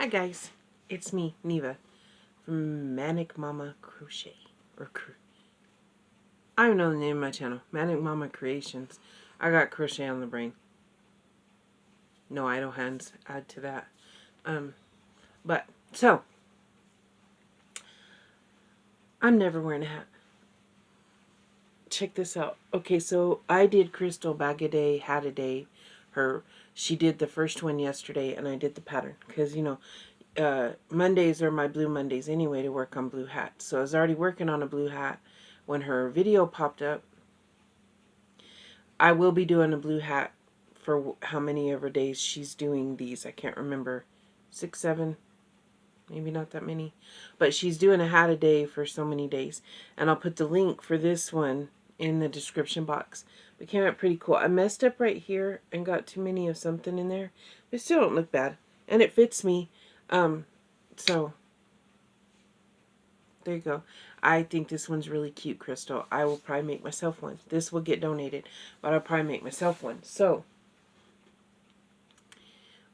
Hi guys, it's me, Neva, from Manic Mama Crochet. I don't know the name of my channel. Manic Mama Creations. I got crochet on the brain. No idle hands. Add to that. So I'm never wearing a hat. Check this out. Okay, so I did Crystal bag a day, hat a day. She did the first one yesterday, and I did the pattern because Mondays are my blue Mondays anyway to work on blue hats. So I was already working on a blue hat when her video popped up. I will be doing a blue hat for how many ever days she's doing these. I can't remember. 6, 7, maybe not that many. But she's doing a hat a day for so many days. And I'll put the link for this one in the description box. It came out pretty cool. I messed up right here and got too many of something in there. But it still don't look bad. And it fits me. So there you go. I think this one's really cute, Crystal. I will probably make myself one. This will get donated, but I'll probably make myself one. So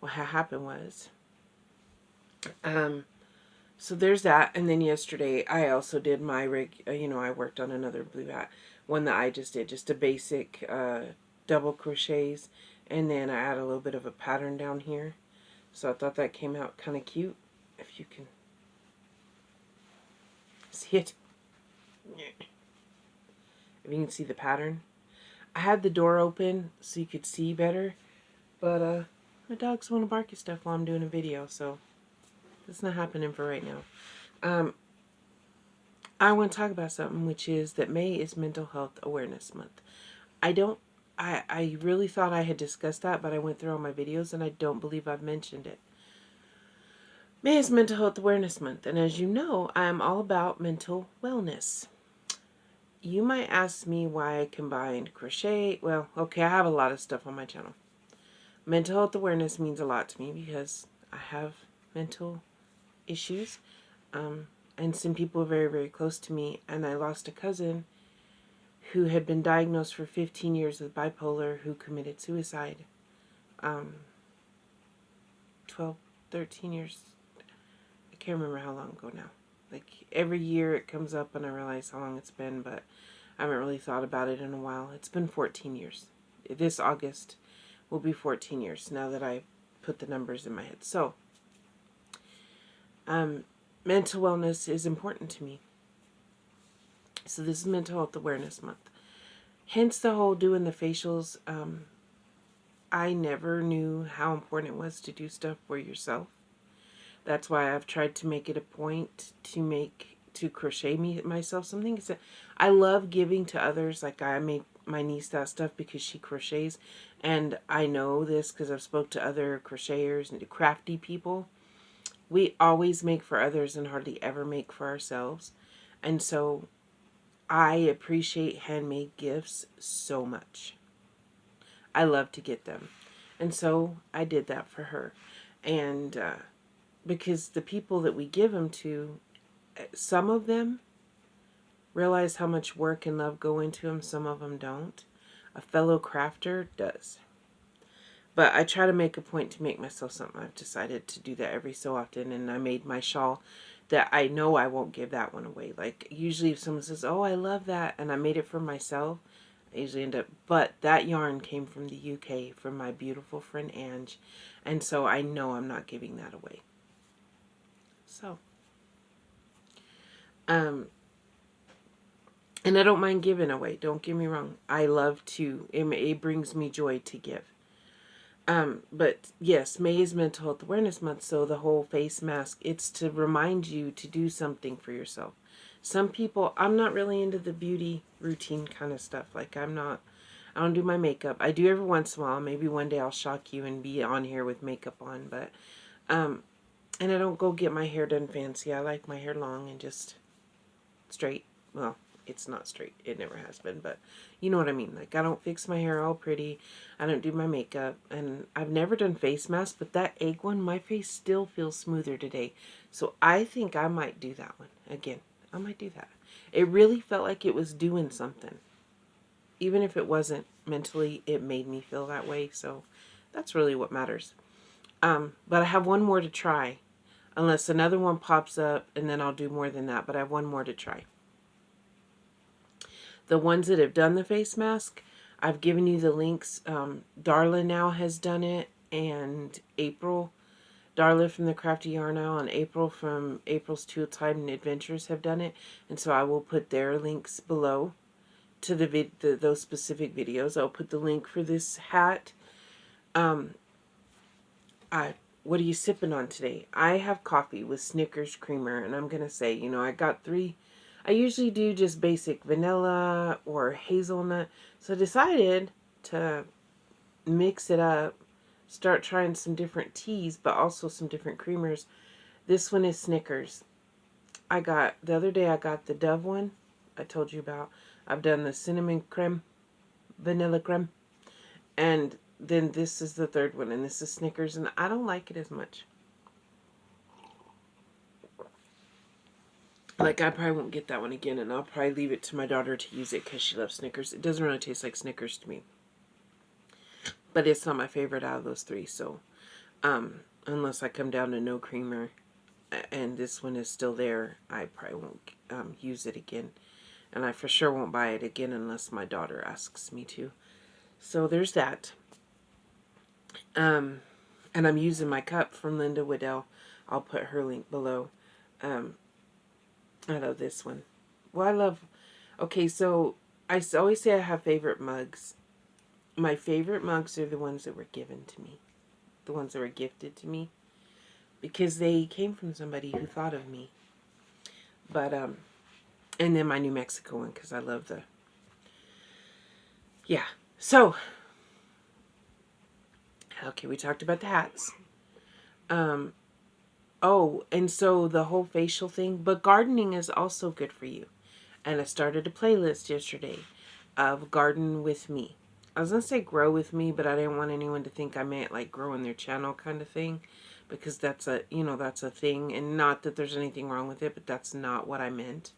what happened was, so there's that. And then yesterday I also did my I worked on another blue hat, one that I just did, just a basic double crochets, and then I add a little bit of a pattern down here. So I thought that came out kind of cute. If you can see it. If you can see the pattern. I had the door open so you could see better, but my dogs want to bark at stuff while I'm doing a video, so that's not happening for right now. I want to talk about something, which is that May is Mental Health Awareness Month. I really thought I had discussed that, but I went through all my videos and I don't believe I've mentioned it. May is Mental Health Awareness Month, and as you know, I am all about mental wellness. You might ask me why I combined crochet. Well, okay, I have a lot of stuff on my channel. Mental health awareness means a lot to me because I have mental issues, and some people are very, very close to me, and I lost a cousin who had been diagnosed for 15 years with bipolar, who committed suicide 12, 13 years. I can't remember how long ago now. Like, every year it comes up and I realize how long it's been, but I haven't really thought about it in a while. It's been 14 years. This August will be 14 years now that I put the numbers in my head. So, mental wellness is important to me. So this is Mental Health Awareness Month. Hence the whole doing the facials. I never knew how important it was to do stuff for yourself. That's why I've tried to make it a point to crochet myself something. I love giving to others. Like, I make my niece that stuff because she crochets, and I know this because I've spoke to other crocheters and crafty people. We always make for others and hardly ever make for ourselves. And so I appreciate handmade gifts so much. I love to get them. And so I did that for her. And because the people that we give them to, some of them realize how much work and love go into them, some of them don't. A fellow crafter does. But I try to make a point to make myself something. I've decided to do that every so often, and I made my shawl that I know I won't give that one away. Like, usually if someone says, oh, I love that, and I made it for myself, I usually end up, but that yarn came from the UK, from my beautiful friend Ange, and so I know I'm not giving that away. So, and I don't mind giving away, don't get me wrong. I love to, it brings me joy to give. But yes, May is Mental Health Awareness Month, so the whole face mask, it's to remind you to do something for yourself. Some people, I'm not really into the beauty routine kind of stuff. Like, I don't do my makeup. I do every once in a while. Maybe one day I'll shock you and be on here with makeup on, but, and I don't go get my hair done fancy. I like my hair long and just straight. Well, it's not straight. It never has been, but you know what I mean. Like, I don't fix my hair all pretty. I don't do my makeup, and I've never done face masks, but that egg one, my face still feels smoother today. So I think I might do that one again. I might do that. It really felt like it was doing something. Even if it wasn't mentally, it made me feel that way. So that's really what matters. But I have one more to try. unless another one pops up, and then I'll do more than that, but I have one more to try. The ones that have done the face mask, I've given you the links. Darla now has done it, and April, Darla from the Crafty Yarn Owl, and April from April's Tuell Time Adventures have done it, and so I will put their links below to those specific videos. I'll put the link for this hat. What are you sipping on today? I have coffee with Snickers creamer, and I'm gonna say, you know, I got 3. I usually do just basic vanilla or hazelnut, so I decided to mix it up, start trying some different teas, but also some different creamers. This one is Snickers. The other day I got the Dove one I told you about. I've done the cinnamon creme, vanilla creme, and then this is the third one, and this is Snickers, and I don't like it as much. Like, I probably won't get that one again, and I'll probably leave it to my daughter to use it because she loves Snickers. It doesn't really taste like Snickers to me. But it's not my favorite out of those 3, so unless I come down to no creamer and this one is still there, I probably won't use it again. And I for sure won't buy it again unless my daughter asks me to. So there's that. And I'm using my cup from Linda Waddell. I'll put her link below. I love this one. Well, okay, so I always say I have favorite mugs. My favorite mugs are the ones that were given to me. The ones that were gifted to me. Because they came from somebody who thought of me. But, and then my New Mexico one, because I love the, yeah. So, okay, we talked about the hats. Oh, and so the whole facial thing, but gardening is also good for you. And I started a playlist yesterday of Garden With Me. I was going to say grow with me, but I didn't want anyone to think I meant like growing their channel kind of thing. Because that's a, you know, that's a thing. And not that there's anything wrong with it, but that's not what I meant.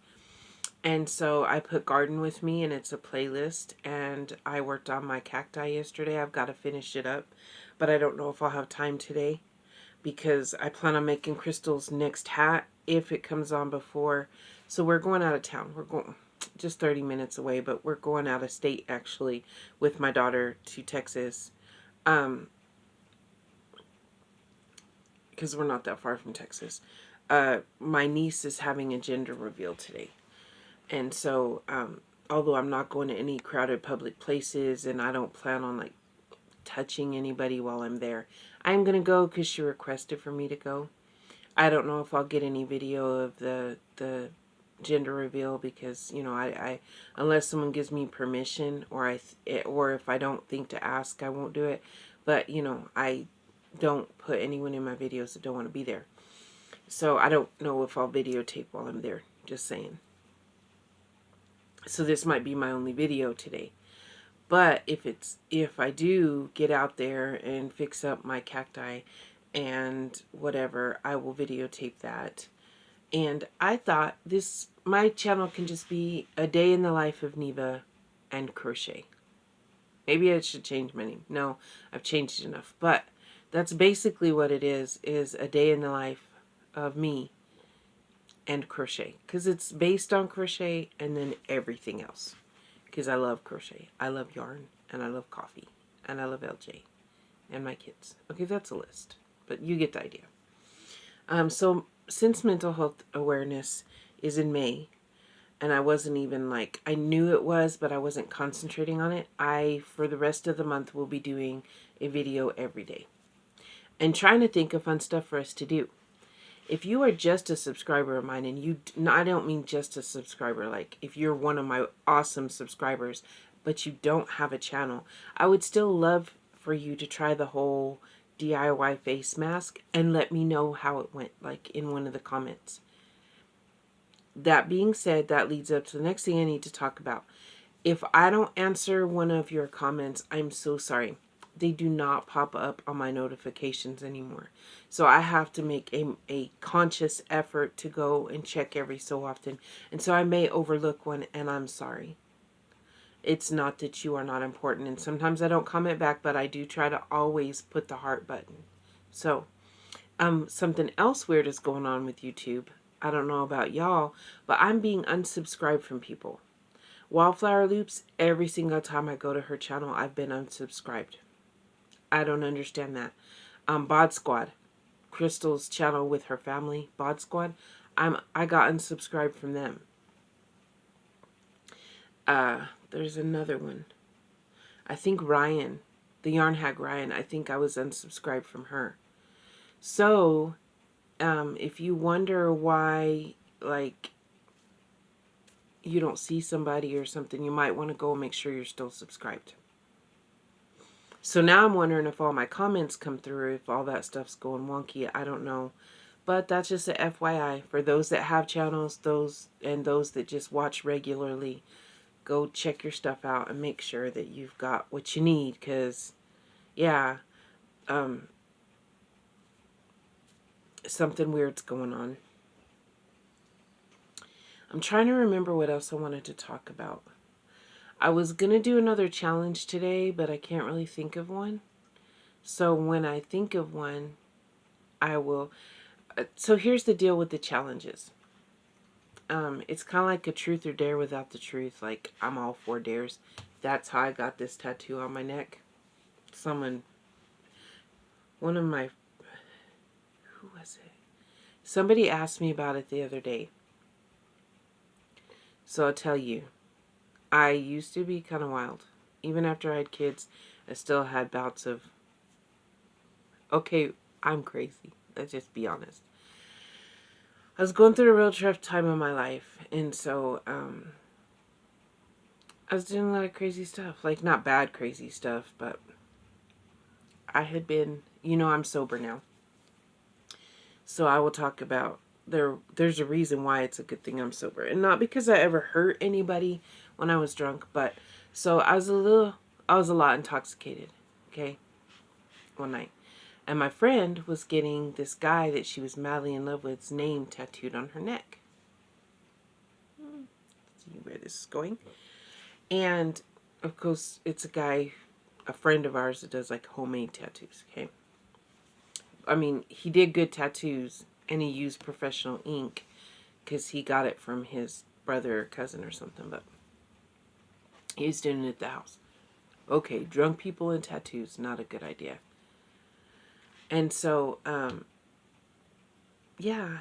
And so I put Garden With Me, and it's a playlist. And I worked on my cacti yesterday. I've got to finish it up. But I don't know if I'll have time today, because I plan on making Crystal's next hat if it comes on before. So we're going out of town. We're going just 30 minutes away, but we're going out of state actually with my daughter to Texas. Because we're not that far from Texas. My niece is having a gender reveal today. And so, although I'm not going to any crowded public places, and I don't plan on like touching anybody while I'm there, I'm going to go because she requested for me to go. I don't know if I'll get any video of the gender reveal because, you know, I unless someone gives me permission, or if I don't think to ask, I won't do it. But, you know, I don't put anyone in my videos that don't want to be there. So I don't know if I'll videotape while I'm there. Just saying. So this might be my only video today. But if I do get out there and fix up my cacti and whatever, I will videotape that. And I thought my channel can just be a day in the life of Neva and crochet. Maybe I should change my name. No, I've changed enough. But that's basically what it is a day in the life of me and crochet. Because it's based on crochet and then everything else. Because I love crochet, I love yarn, and I love coffee, and I love LJ, and my kids. Okay, that's a list, but you get the idea. So since Mental Health Awareness is in May, and I wasn't even like, I knew it was, but I wasn't concentrating on it, for the rest of the month, will be doing a video every day. And trying to think of fun stuff for us to do. If you are just a subscriber of mine, and I don't mean just a subscriber, like if you're one of my awesome subscribers, but you don't have a channel, I would still love for you to try the whole DIY face mask and let me know how it went, like in one of the comments. That being said, that leads up to the next thing I need to talk about. If I don't answer one of your comments, I'm so sorry. They do not pop up on my notifications anymore. So I have to make a conscious effort to go and check every so often. And so I may overlook one, and I'm sorry. It's not that you are not important. And sometimes I don't comment back, but I do try to always put the heart button. So Something else weird is going on with YouTube. I don't know about y'all, but I'm being unsubscribed from people. Wildflower Loops, every single time I go to her channel, I've been unsubscribed. I don't understand that. Bod Squad, Crystal's channel with her family, Bod Squad, I got unsubscribed from them. There's another one. I think Ryan, the Yarn Hag Ryan, I think I was unsubscribed from her. So, if you wonder why, like, you don't see somebody or something, you might want to go and make sure you're still subscribed. So now I'm wondering if all my comments come through, if all that stuff's going wonky. I don't know. But that's just a FYI. For those that have channels, those that just watch regularly, go check your stuff out and make sure that you've got what you need. Because, yeah, something weird's going on. I'm trying to remember what else I wanted to talk about. I was going to do another challenge today, but I can't really think of one. So when I think of one, I will. So here's the deal with the challenges. It's kind of like a truth or dare without the truth. Like, I'm all for dares. That's how I got this tattoo on my neck. Who was it? Somebody asked me about it the other day. So I'll tell you, I used to be kind of wild. Even after I had kids, I still had bouts of, okay, I'm crazy. Let's just be honest. I was going through a real tough time in my life. And so, I was doing a lot of crazy stuff. Like, not bad crazy stuff, but I had been, I'm sober now. So I will talk about, there's a reason why it's a good thing I'm sober. And not because I ever hurt anybody when I was drunk, but so I was a lot intoxicated, okay, one night. And my friend was getting this guy that she was madly in love with's name tattooed on her neck. Let's see where this is going. And of course, it's a friend of ours that does like homemade tattoos, okay? I mean, he did good tattoos and he used professional ink because he got it from his brother or cousin or something, but he was doing it at the house. Okay, drunk people and tattoos, not a good idea. And so, yeah.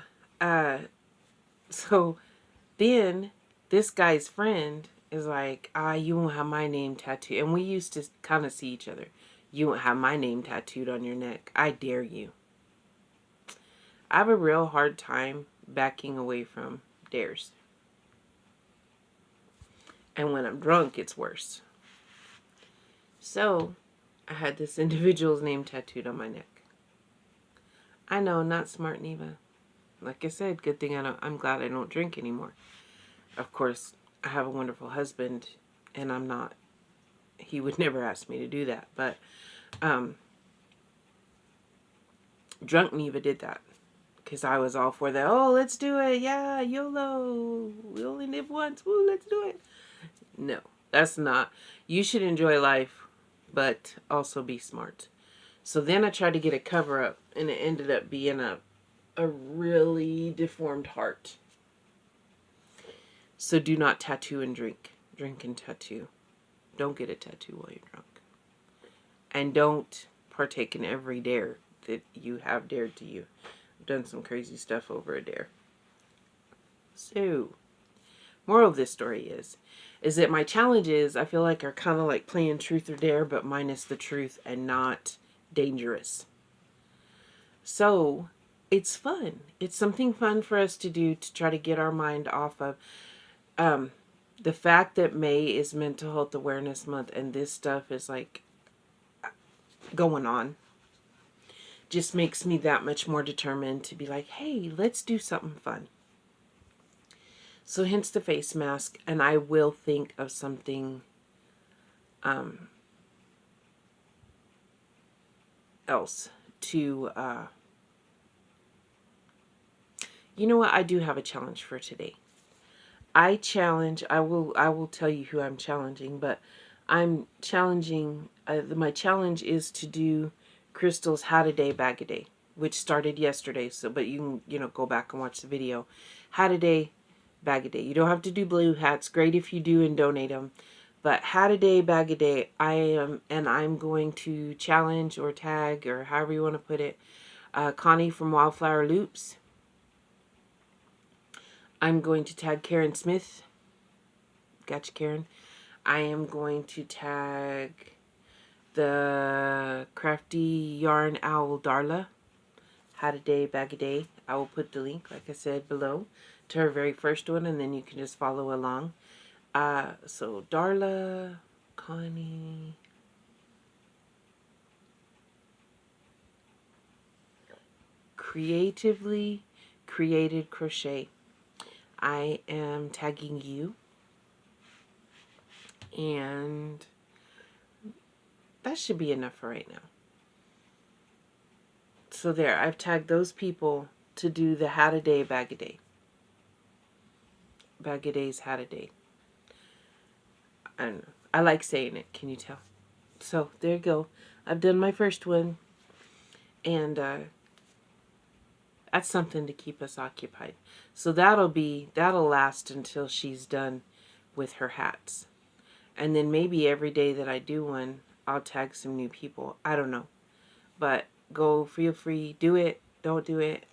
So then this guy's friend is like, you won't have my name tattooed. And we used to kind of see each other. You won't have my name tattooed on your neck. I dare you. I have a real hard time backing away from dares. And when I'm drunk, it's worse. So, I had this individual's name tattooed on my neck. I know, not smart, Neva. Like I said, good thing I'm glad I don't drink anymore. Of course, I have a wonderful husband, and I'm not, he would never ask me to do that. But, drunk Neva did that. Because I was all for that. Oh, let's do it. Yeah, YOLO. We only live once. Woo, let's do it. No, that's not. You should enjoy life, but also be smart. So then I tried to get a cover up, and it ended up being a really deformed heart. So do not tattoo and drink. Drink and tattoo. Don't get a tattoo while you're drunk. And don't partake in every dare that you have dared to you. I've done some crazy stuff over a dare. So, moral of this story is that my challenges, I feel like, are kind of like playing truth or dare, but minus the truth and not dangerous. So, it's fun. It's something fun for us to do to try to get our mind off of the fact that May is Mental Health Awareness Month and this stuff is like going on. Just makes me that much more determined to be like, hey, let's do something fun. So hence the face mask, and I will think of something else to, you know what, I do have a challenge for today. I will tell you who I'm challenging, but I'm challenging, my challenge is to do Crystal's Hat a Day, Bag a Day. which started yesterday. So, but you can, you know, go back and watch the video. Hat a day, bag a day. You don't have to do blue hats. Great if you do and donate them. But hat a day, bag a day. I'm going to challenge or tag, or however you want to put it, Connie from Wildflower Loops. I'm going to tag Karen Smith. Gotcha, Karen. I am going to tag the Crafty Yarn Owl Darla. Hat a day, bag a day. I will put the link, like I said, below to her very first one, and then you can just follow along. So Darla, Connie, Creatively Created Crochet. I am tagging you, and that should be enough for right now. So there, I've tagged those people to do the hat a day, bag a day. Bag a day's hat a day. I don't know. I like saying it. Can you tell? So there you go. I've done my first one, and that's something to keep us occupied. So that'll last until she's done with her hats. And then maybe every day that I do one, I'll tag some new people. I don't know. But feel free. Do it. Don't do it.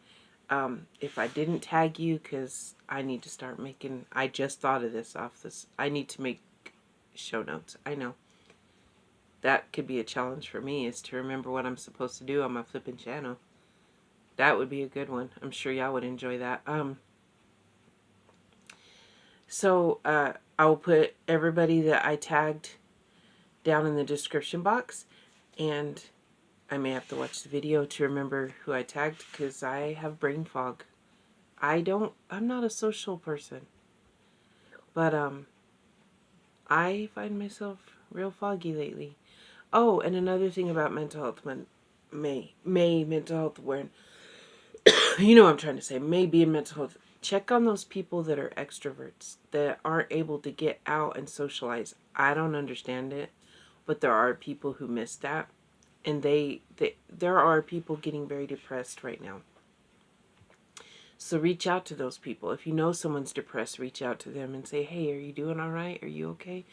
If I didn't tag you, because I need to start making, I just thought of this off this. I need to make show notes. I know. That could be a challenge for me, is to remember what I'm supposed to do on my flipping channel. That would be a good one. I'm sure y'all would enjoy that. So I will put everybody that I tagged down in the description box, and I may have to watch the video to remember who I tagged, because I have brain fog. I'm not a social person, but I find myself real foggy lately. Oh, and another thing about mental health May mental health awareness. You know what I'm trying to say. May be in mental health. Check on those people that are extroverts, that aren't able to get out and socialize. I don't understand it, but there are people who miss that. And there are people getting very depressed right now. So reach out to those people. If you know someone's depressed, reach out to them and say, hey, are you doing all right? Are you okay?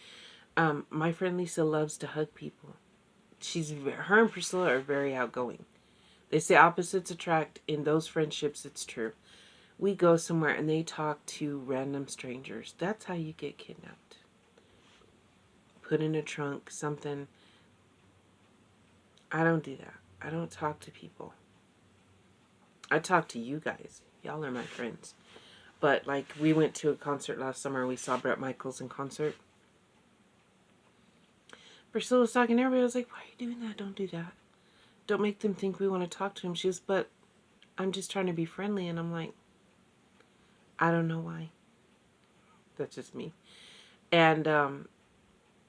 My friend Lisa loves to hug people. Her and Priscilla are very outgoing. They say opposites attract. In those friendships, it's true. We go somewhere and they talk to random strangers. That's how you get kidnapped. Put in a trunk, something. I don't do that. I don't talk to people. I talk to you guys. Y'all are my friends. But like, we went to a concert last summer. We saw Bret Michaels in concert. Priscilla was talking to everybody. I was like, why are you doing that? Don't do that. Don't make them think we want to talk to him. She was, but I'm just trying to be friendly. And I'm like, I don't know why. That's just me. And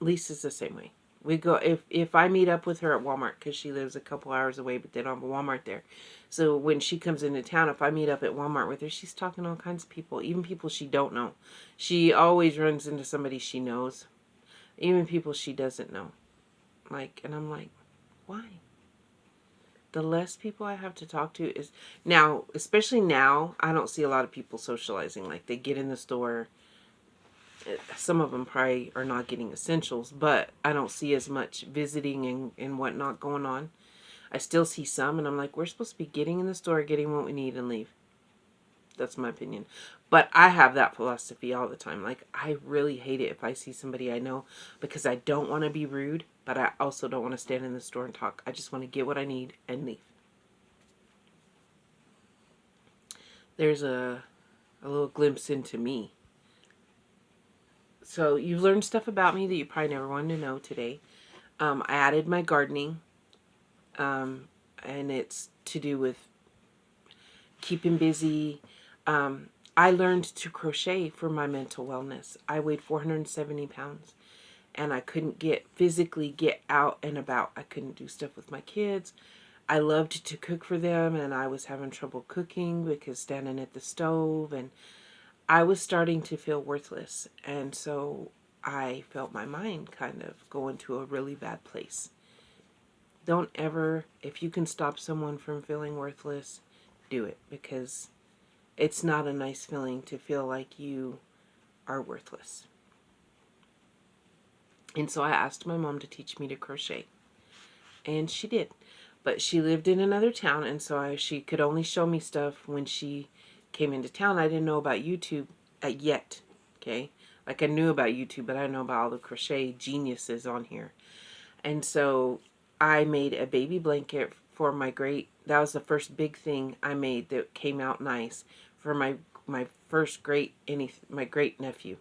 Lisa's the same way. We go, if I meet up with her at Walmart, because she lives a couple hours away, but they don't have a Walmart there. So when she comes into town, if I meet up at Walmart with her, she's talking to all kinds of people, even people she don't know. She always runs into somebody she knows, even people she doesn't know. Like, and I'm like, why? The less people I have to talk to is, now, especially now, I don't see a lot of people socializing. Like, they get in the store. Some of them probably are not getting essentials, but I don't see as much visiting and whatnot going on. I still see some, and I'm like, we're supposed to be getting in the store, getting what we need, and leave. That's my opinion. But I have that philosophy all the time. Like, I really hate it if I see somebody I know, because I don't want to be rude, but I also don't want to stand in the store and talk. I just want to get what I need and leave. There's a little glimpse into me. So you've learned stuff about me that you probably never wanted to know today. I added my gardening, and it's to do with keeping busy. I learned to crochet for my mental wellness. I weighed 470 pounds, and I couldn't physically get out and about. I couldn't do stuff with my kids. I loved to cook for them, and I was having trouble cooking because standing at the stove, and I was starting to feel worthless, and so I felt my mind kind of go into a really bad place. Don't ever, if you can stop someone from feeling worthless, do it, because it's not a nice feeling to feel like you are worthless. And so I asked my mom to teach me to crochet, and she did. But she lived in another town, and so she could only show me stuff when she came into town. I didn't know about YouTube yet, okay? Like, I knew about YouTube, but I didn't know about all the crochet geniuses on here. And so I made a baby blanket for my that was the first big thing I made that came out nice for my first great nephew.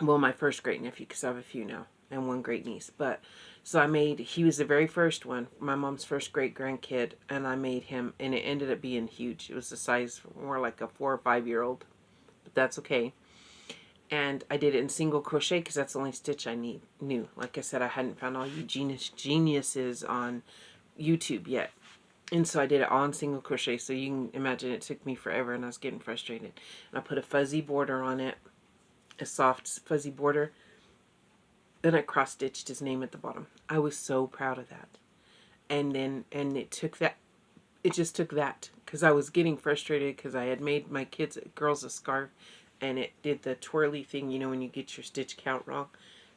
Well, my first great nephew, because I have a few now, and one great niece. But so he was the very first one, my mom's first great grandkid, and I made him, and it ended up being huge. It was the size more like a 4 or 5 year old, but that's okay. And I did it in single crochet because that's the only stitch I knew. Like I said, I hadn't found all you geniuses on YouTube yet. And so I did it all in single crochet. So you can imagine it took me forever, and I was getting frustrated. And I put a fuzzy border on it, a soft fuzzy border. Then I cross-stitched his name at the bottom. I was so proud of that. And it just took that because I was getting frustrated because I had made my girls a scarf, and it did the twirly thing, you know, when you get your stitch count wrong.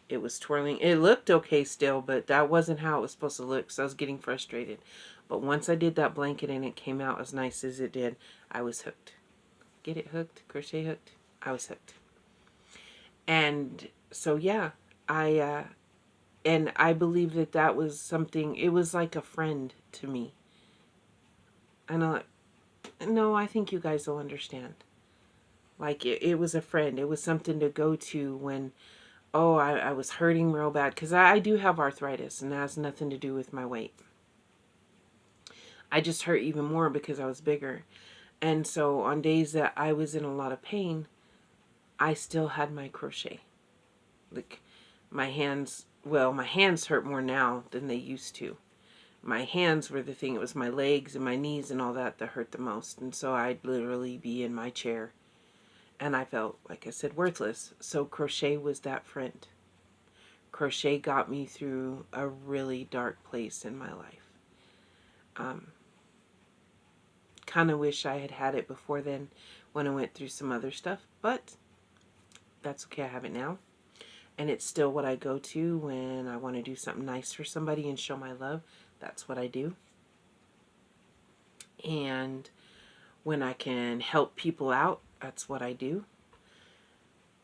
It was twirling. It looked okay still, but that wasn't how it was supposed to look, so I was getting frustrated. But once I did that blanket and it came out as nice as it did, I was hooked. Get it hooked? Crochet hooked? I was hooked. And so, yeah, and I believe that was something, it was like a friend to me. And I think you guys will understand. Like, it was a friend. It was something to go to when, I was hurting real bad. Because I do have arthritis, and that has nothing to do with my weight. I just hurt even more because I was bigger. And so on days that I was in a lot of pain, I still had my crochet. Like, my hands hurt more now than they used to. My hands were the thing. It was my legs and my knees and all that hurt the most. And so I'd literally be in my chair. And I felt, like I said, worthless. So crochet was that friend. Crochet got me through a really dark place in my life. Kind of wish I had it before then when I went through some other stuff. But that's okay. I have it now. And it's still what I go to when I want to do something nice for somebody and show my love. That's what I do. And when I can help people out, that's what I do.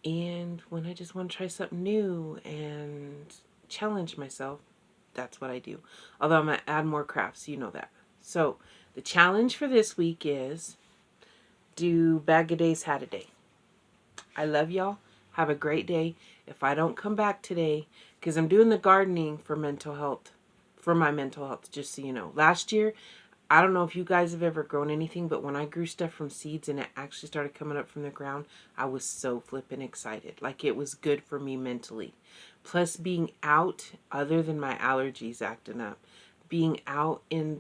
And when I just want to try something new and challenge myself, that's what I do. Although I'm going to add more crafts, you know that. So the challenge for this week is do Bag a Day's Hat a Day. I love y'all. Have a great day. If I don't come back today, because I'm doing the gardening for mental health, for my mental health, just so you know. Last year, I don't know if you guys have ever grown anything, but when I grew stuff from seeds and it actually started coming up from the ground, I was so flippin' excited. Like, it was good for me mentally. Plus, being out, other than my allergies acting up, being out in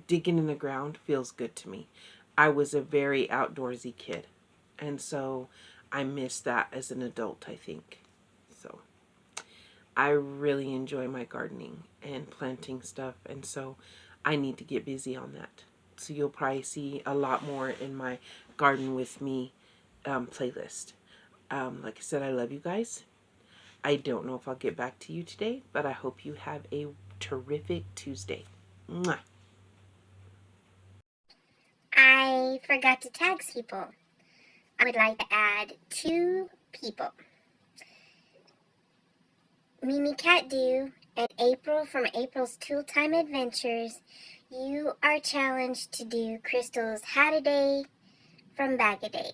digging in the ground feels good to me. I was a very outdoorsy kid. And so I miss that as an adult, I think. So I really enjoy my gardening and planting stuff. And so I need to get busy on that. So you'll probably see a lot more in my Garden With Me playlist. Like I said, I love you guys. I don't know if I'll get back to you today, but I hope you have a terrific Tuesday. Mwah. I forgot to tag people. I would like to add 2 people. Mimi Cat Do and April from April's Tool Time Adventures. You are challenged to do Crystal's Hat a Day from Bag a Day.